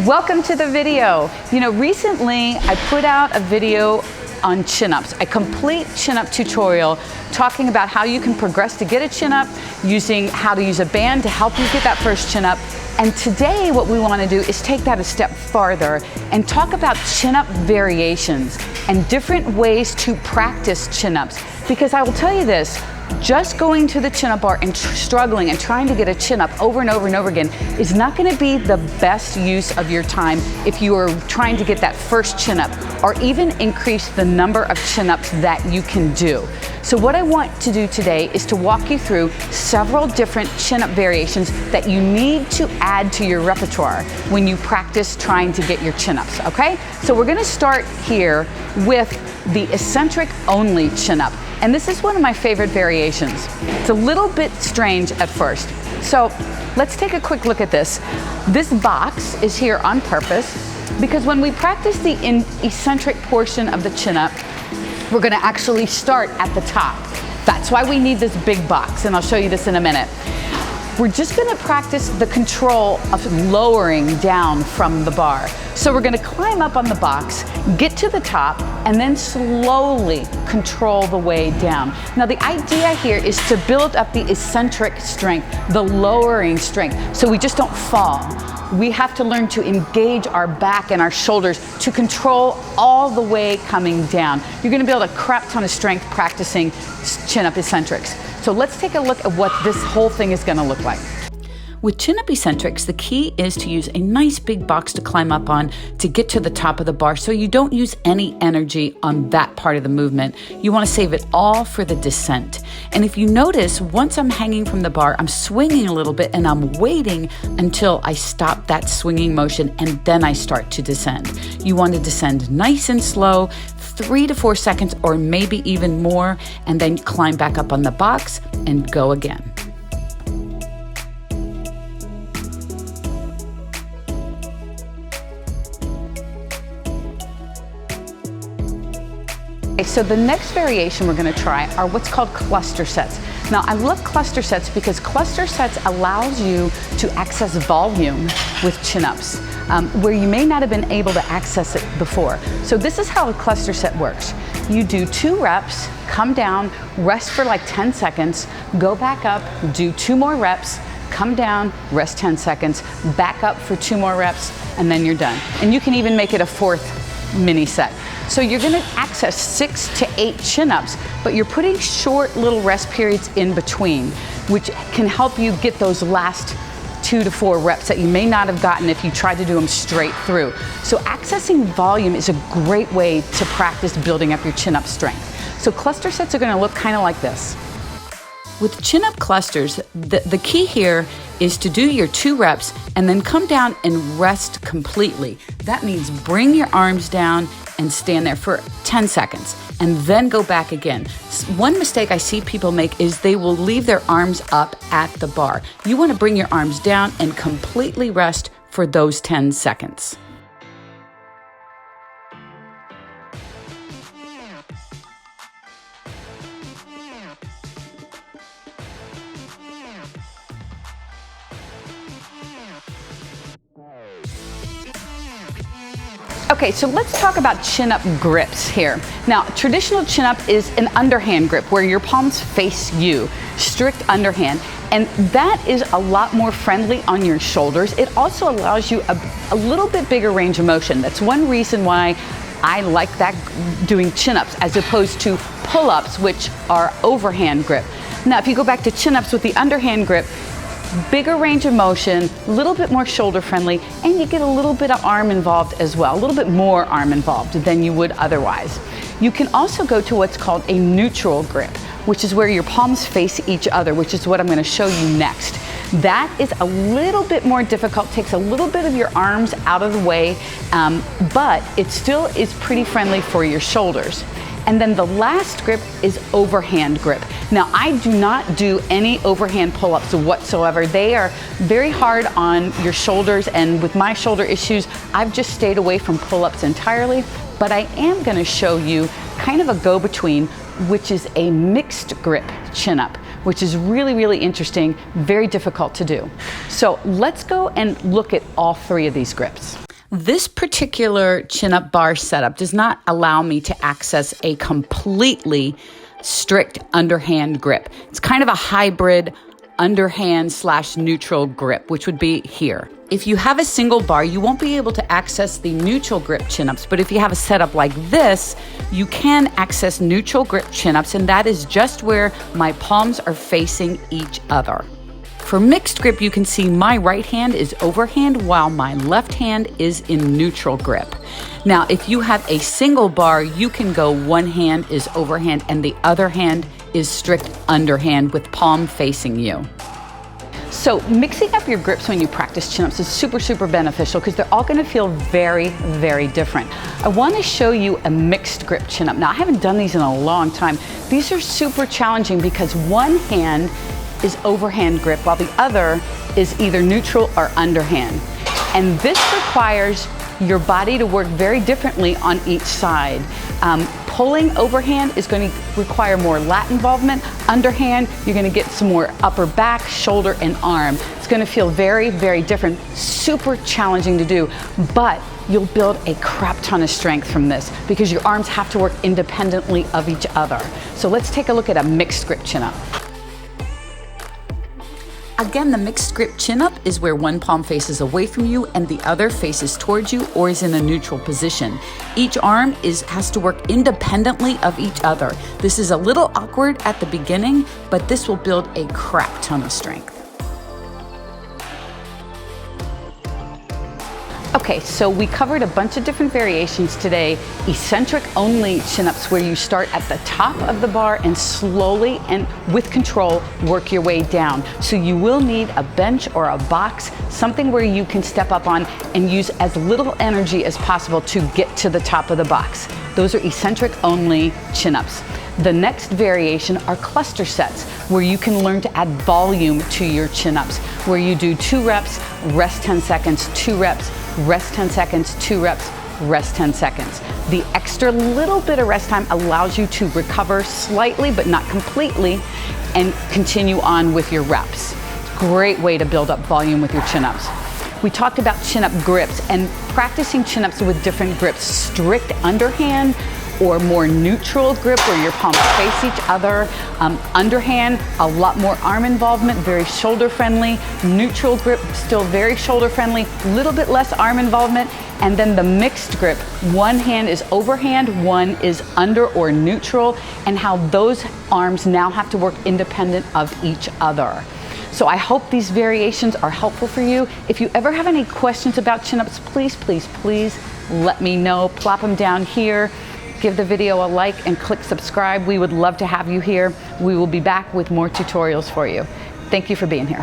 Welcome to the video. You know, recently I put out a video on chin-ups, a complete chin-up tutorial talking about how you can progress to get a chin-up, using how to use a band to help you get that first chin-up. And today what we want to do is take that a step farther and talk about chin-up variations and different ways to practice chin-ups. Because I will tell you this, just going to the chin-up bar and struggling and trying to get a chin-up over and over and over again is not going to be the best use of your time if you are trying to get that first chin-up or even increase the number of chin-ups that you can do. So what I want to do today is to walk you through several different chin-up variations that you need to add to your repertoire when you practice trying to get your chin-ups, okay? So we're going to start here with the eccentric only chin-up. And this is one of my favorite variations. It's a little bit strange at first. So let's take a quick look at this. This box is here on purpose because when we practice the eccentric portion of the chin-up, we're gonna actually start at the top. That's why we need this big box, and I'll show you this in a minute. We're just gonna practice the control of lowering down from the bar. So we're gonna climb up on the box, get to the top, and then slowly control the way down. Now the idea here is to build up the eccentric strength, the lowering strength, so we just don't fall. We have to learn to engage our back and our shoulders to control all the way coming down. You're gonna build a crap ton of strength practicing chin-up eccentrics. So let's take a look at what this whole thing is gonna look like. With chin-up eccentrics, the key is to use a nice big box to climb up on to get to the top of the bar so you don't use any energy on that part of the movement. You want to save it all for the descent. And if you notice, once I'm hanging from the bar, I'm swinging a little bit and I'm waiting until I stop that swinging motion and then I start to descend. You want to descend nice and slow, 3 to 4 seconds or maybe even more, and then climb back up on the box and go again. So the next variation we're going to try are what's called cluster sets. Now I love cluster sets because cluster sets allows you to access volume with chin-ups where you may not have been able to access it before. So this is how a cluster set works. You do 2 reps, come down, rest for like 10 seconds, go back up, do 2 more reps, come down, rest 10 seconds, back up for 2 more reps, and then you're done. And you can even make it a 4th mini set. So you're gonna access 6 to 8 chin-ups, but you're putting short little rest periods in between, which can help you get those last 2 to 4 reps that you may not have gotten if you tried to do them straight through. So accessing volume is a great way to practice building up your chin-up strength. So cluster sets are gonna look kind of like this. With chin-up clusters, the key here is to do your 2 reps and then come down and rest completely. That means bring your arms down and stand there for 10 seconds and then go back again. One mistake I see people make is they will leave their arms up at the bar. You want to bring your arms down and completely rest for those 10 seconds. Okay, so let's talk about chin-up grips here. Now, traditional chin-up is an underhand grip where your palms face you, strict underhand, and that is a lot more friendly on your shoulders. It also allows you a little bit bigger range of motion. That's one reason why I like that doing chin-ups as opposed to pull-ups, which are overhand grip. Now, if you go back to chin-ups with the underhand grip, bigger range of motion, a little bit more shoulder friendly, and you get a little bit of arm involved as well, a little bit more arm involved than you would otherwise. You can also go to what's called a neutral grip, which is where your palms face each other, which is what I'm going to show you next. That is a little bit more difficult, takes a little bit of your arms out of the way, but it still is pretty friendly for your shoulders. And then the last grip is overhand grip. Now, I do not do any overhand pull-ups whatsoever. They are very hard on your shoulders, and with my shoulder issues, I've just stayed away from pull-ups entirely, but I am gonna show you kind of a go-between, which is a mixed grip chin-up, which is really, really interesting, very difficult to do. So let's go and look at all 3 of these grips. This particular chin-up bar setup does not allow me to access a completely strict underhand grip. It's kind of a hybrid underhand/neutral grip, which would be here. If you have a single bar, you won't be able to access the neutral grip chin-ups, but if you have a setup like this, you can access neutral grip chin-ups, and that is just where my palms are facing each other. For mixed grip, you can see my right hand is overhand while my left hand is in neutral grip. Now, if you have a single bar, you can go one hand is overhand and the other hand is strict underhand with palm facing you. So mixing up your grips when you practice chin-ups is super beneficial because they're all gonna feel very different. I wanna show you a mixed grip chin-up. Now, I haven't done these in a long time. These are super challenging because one hand is overhand grip while the other is either neutral or underhand. And this requires your body to work very differently on each side. Pulling overhand is going to require more lat involvement. Underhand, you're going to get some more upper back, shoulder, and arm. It's going to feel very different, super challenging to do, but you'll build a crap ton of strength from this because your arms have to work independently of each other. So let's take a look at a mixed grip chin-up. Again, the mixed grip chin-up is where one palm faces away from you and the other faces towards you or is in a neutral position. Each arm has to work independently of each other. This is a little awkward at the beginning, but this will build a crap ton of strength. Okay, so we covered a bunch of different variations today. Eccentric only chin-ups where you start at the top of the bar and slowly and with control work your way down. So you will need a bench or a box, something where you can step up on and use as little energy as possible to get to the top of the box. Those are eccentric only chin-ups. The next variation are cluster sets, where you can learn to add volume to your chin-ups, where you do 2 reps, rest 10 seconds, 2 reps, rest 10 seconds, 2 reps, rest 10 seconds. The extra little bit of rest time allows you to recover slightly, but not completely, and continue on with your reps. Great way to build up volume with your chin-ups. We talked about chin-up grips and practicing chin-ups with different grips, strict underhand, or more neutral grip where your palms face each other. Underhand, a lot more arm involvement, very shoulder friendly. Neutral grip, still very shoulder friendly, little bit less arm involvement. And then the mixed grip, one hand is overhand, one is under or neutral, and how those arms now have to work independent of each other. So I hope these variations are helpful for you. If you ever have any questions about chin-ups, please let me know. Plop them down here. Give the video a like and click subscribe. We would love to have you here. We will be back with more tutorials for you. Thank you for being here.